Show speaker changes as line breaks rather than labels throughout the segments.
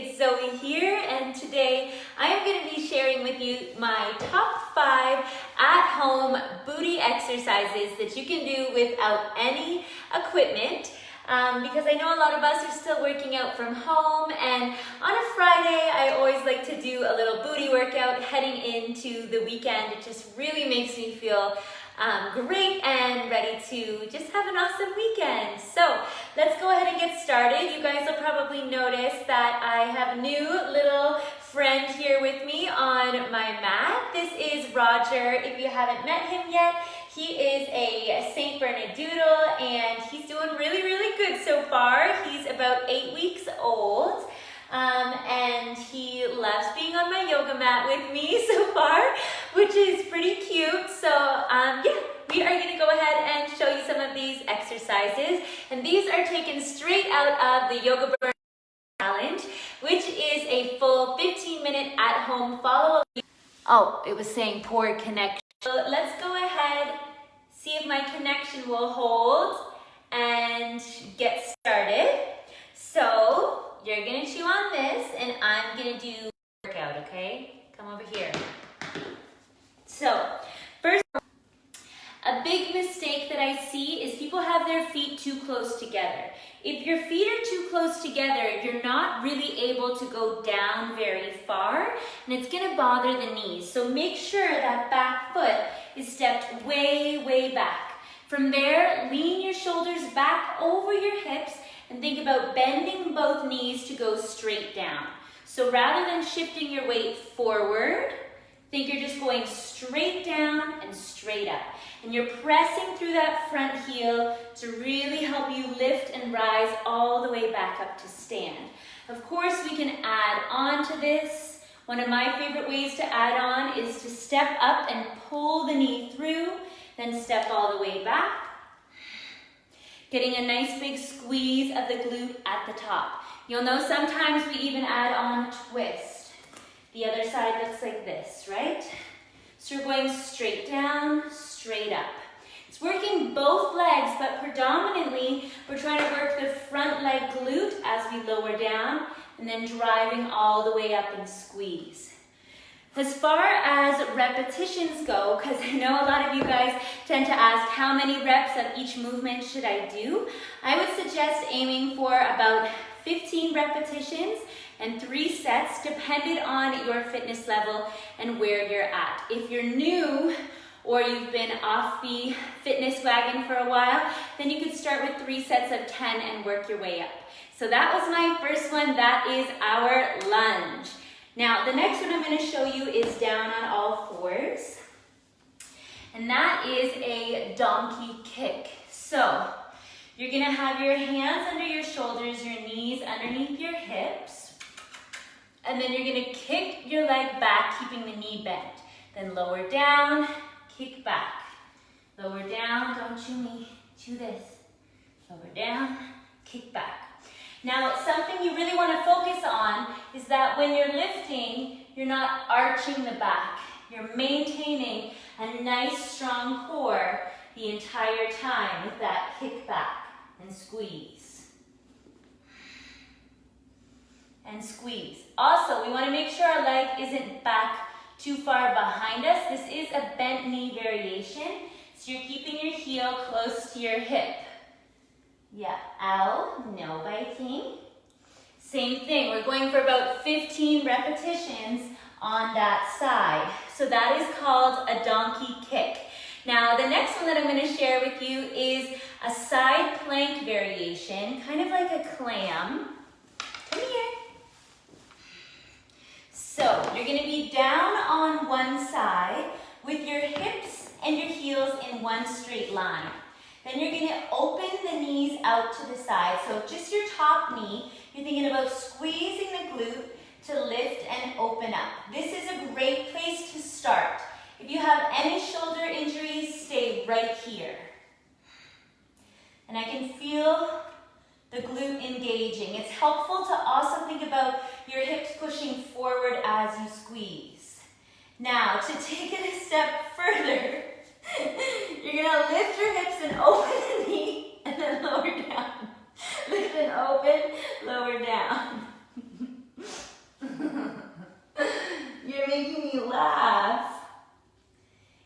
it's Zoe here, and today I am going to be sharing with you my top 5 at-home booty exercises that you can do without any equipment. Because I know a lot of us are still working out from home, and on a Friday I always like to do a little booty workout heading into the weekend. It just really makes me feel great and ready to just have an awesome weekend. So let's go ahead and get started. You guys will probably notice that I have a new little friend here with me on my mat. This is Roger. If you haven't met him yet, he is a St. Bernedoodle and he's doing really good so far. He's about 8 weeks old. And he loves being on my yoga mat with me so far, which is pretty cute. So yeah, we are going to go ahead and show you some of these exercises. And these are taken straight out of the Yoga Burn Challenge, which is a full 15-minute at-home follow-up. Oh, it was saying poor connection. So let's go ahead, see if my connection will hold and get started. So you're gonna chew on this and I'm gonna do workout, okay? Come over here. So, first, a big mistake that I see is people have their feet too close together. If your feet are too close together, you're not really able to go down very far and it's gonna bother the knees. So make sure that back foot is stepped way back. From there, lean your shoulders back over your hips and think about bending both knees to go straight down. So rather than shifting your weight forward, think you're just going straight down and straight up. And you're pressing through that front heel to really help you lift and rise all the way back up to stand. Of course, we can add on to this. One of my favorite ways to add on is to step up and pull the knee through, then step all the way back. Getting a nice big squeeze of the glute at the top. You'll know sometimes we even add on a twist. The other side looks like this, right? So we're going straight down, straight up. It's working both legs, but predominantly we're trying to work the front leg glute as we lower down and then driving all the way up and squeeze. As far as repetitions go, because I know a lot of you guys tend to ask how many reps of each movement should I do, I would suggest aiming for about 15 repetitions and 3 sets depending on your fitness level and where you're at. If you're new or you've been off the fitness wagon for a while, then you could start with 3 sets of 10 and work your way up. So that was my first one. That is our lunge. Now, the next one I'm going to show you is down on all fours, and that is a donkey kick. So, you're going to have your hands under your shoulders, your knees underneath your hips, and then you're going to kick your leg back, keeping the knee bent. Then lower down, kick back. Lower down, don't chew me, chew this. Lower down, kick back. Now, something you really want to focus on is that when you're lifting, you're not arching the back. You're maintaining a nice, strong core the entire time with that kick back and squeeze. And squeeze. Also, we want to make sure our leg isn't back too far behind us. This is a bent knee variation, so you're keeping your heel close to your hip. Yeah, ow, no biting. Same thing, we're going for about 15 repetitions on that side. So that is called a donkey kick. Now, the next one that I'm going to share with you is a side plank variation, kind of like a clam. Come here. So, you're going to be down on one side with your hips and your heels in one straight line. Then you're going to open the knees out to the side. So just your top knee, you're thinking about squeezing the glute to lift and open up. This is a great place to start. If you have any shoulder injuries, stay right here. And I can feel the glute engaging. It's helpful to also think about your hips pushing forward as you squeeze. Now, to take it a step further, you're going to lift your hips and open the knee and then lower down. Lift and open, lower down.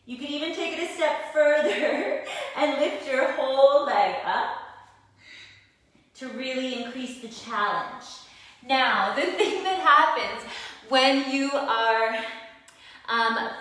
You can even take it a step further and lift your whole leg up to really increase the challenge. Now, the thing that happens when you are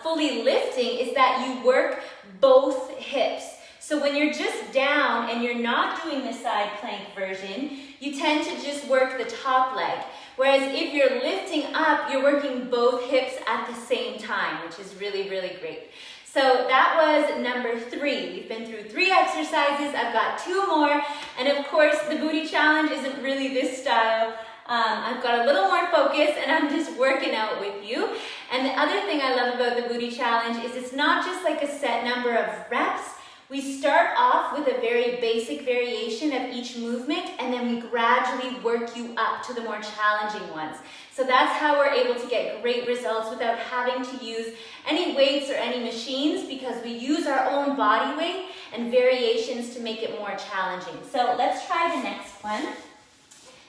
fully lifting is that you work both hips. So when you're just down and you're not doing the side plank version, you tend to just work the top leg. Whereas if you're lifting up, you're working both hips at the same time, which is really, really great. So that was number 3. We've been through 3 exercises. I've got 2 more. And of course, the booty challenge isn't really this style. I've got a little more focus and I'm just working out with you. And the other thing I love about the booty challenge is it's not just like a set number of reps. We start off with a very basic variation of each movement and then we gradually work you up to the more challenging ones. So that's how we're able to get great results without having to use any weights or any machines because we use our own body weight and variations to make it more challenging. So let's try the next one.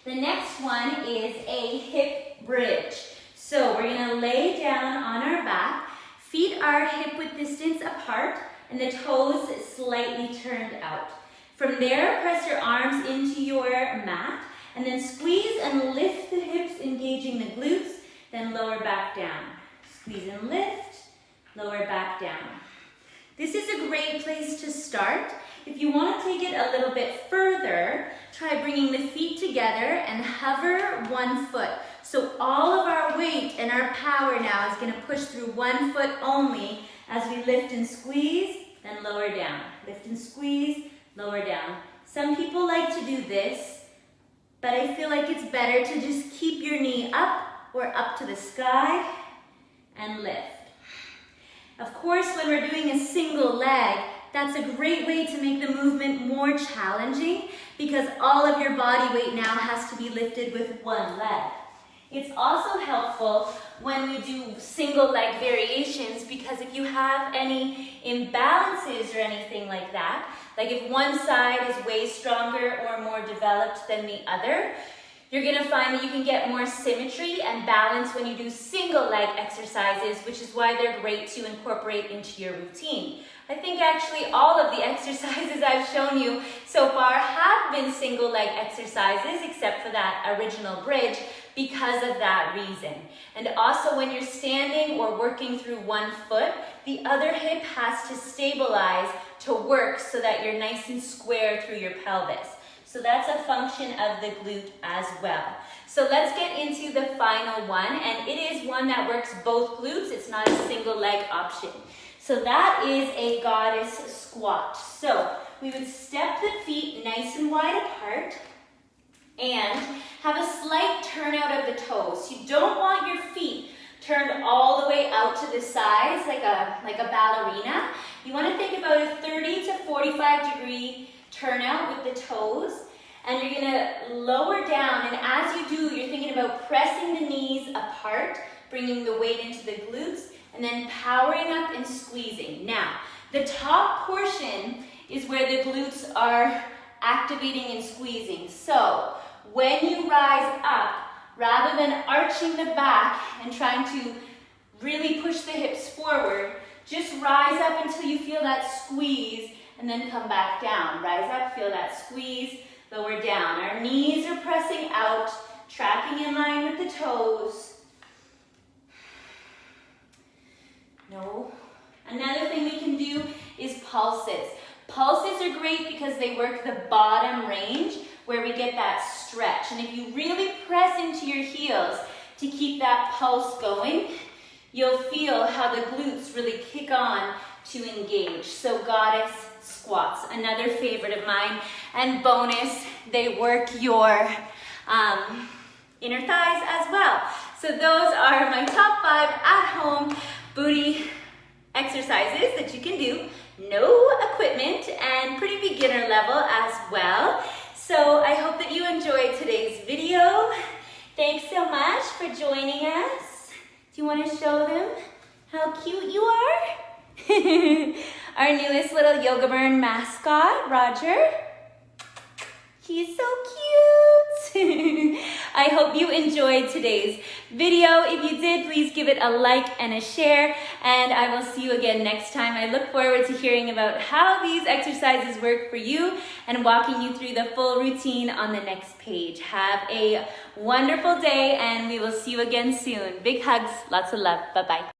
The next one is a hip bridge. So we're going to lay down on our back, feet are hip width distance apart, and the toes slightly turned out. From there, press your arms into your mat, and then squeeze and lift the hips, engaging the glutes, then lower back down. Squeeze and lift, lower back down. This is a great place to start. If you want to take it a little bit further, try bringing the feet together and hover one foot. So all of our weight and our power now is going to push through one foot only as we lift and squeeze, then lower down. Lift and squeeze, lower down. Some people like to do this, but I feel like it's better to just keep your knee up or up to the sky and lift. Of course, when we're doing a single leg, that's a great way to make the movement more challenging because all of your body weight now has to be lifted with one leg. It's also helpful when we do single leg variations because if you have any imbalances or anything like that, like if one side is way stronger or more developed than the other, you're going to find that you can get more symmetry and balance when you do single leg exercises, which is why they're great to incorporate into your routine. I think actually all of the exercises I've shown you so far have been single leg exercises except for that original bridge because of that reason. And also when you're standing or working through one foot, the other hip has to stabilize to work so that you're nice and square through your pelvis. So that's a function of the glute as well. So let's get into the final one, and it is one that works both glutes. It's not a single leg option. So that is a goddess squat. So we would step the feet nice and wide apart and have a slight turnout of the toes. You don't want your feet turned all the way out to the sides like a ballerina. You want to think about a 30 to 45 degree turnout with the toes, and you're going to lower down, and as you do, you're thinking about pressing the knees apart, bringing the weight into the glutes, and then powering up and squeezing. Now, the top portion is where the glutes are activating and squeezing. So, when you rise up, rather than arching the back and trying to really push the hips forward, just rise up until you feel that squeeze and then come back down. Rise up, feel that squeeze, lower down. Our knees are pressing out, tracking in line with the toes. No. Another thing we can do is pulses. Pulses are great because they work the bottom range where we get that stretch. And if you really press into your heels to keep that pulse going, you'll feel how the glutes really kick on to engage. So goddess squats, another favorite of mine. And bonus, they work your inner thighs as well. So those are my top 5 at-home booty exercises that you can do. No equipment and pretty beginner level as well. So I hope that you enjoyed today's video. Thanks so much for joining us. Do you want to show them how cute you are? Our newest little Yoga Burn mascot, Roger. He's so cute. I hope you enjoyed today's video. If you did, please give it a like and a share, and I will see you again next time. I look forward to hearing about how these exercises work for you and walking you through the full routine on the next page. Have a wonderful day, and we will see you again soon. Big hugs, lots of love. Bye-bye.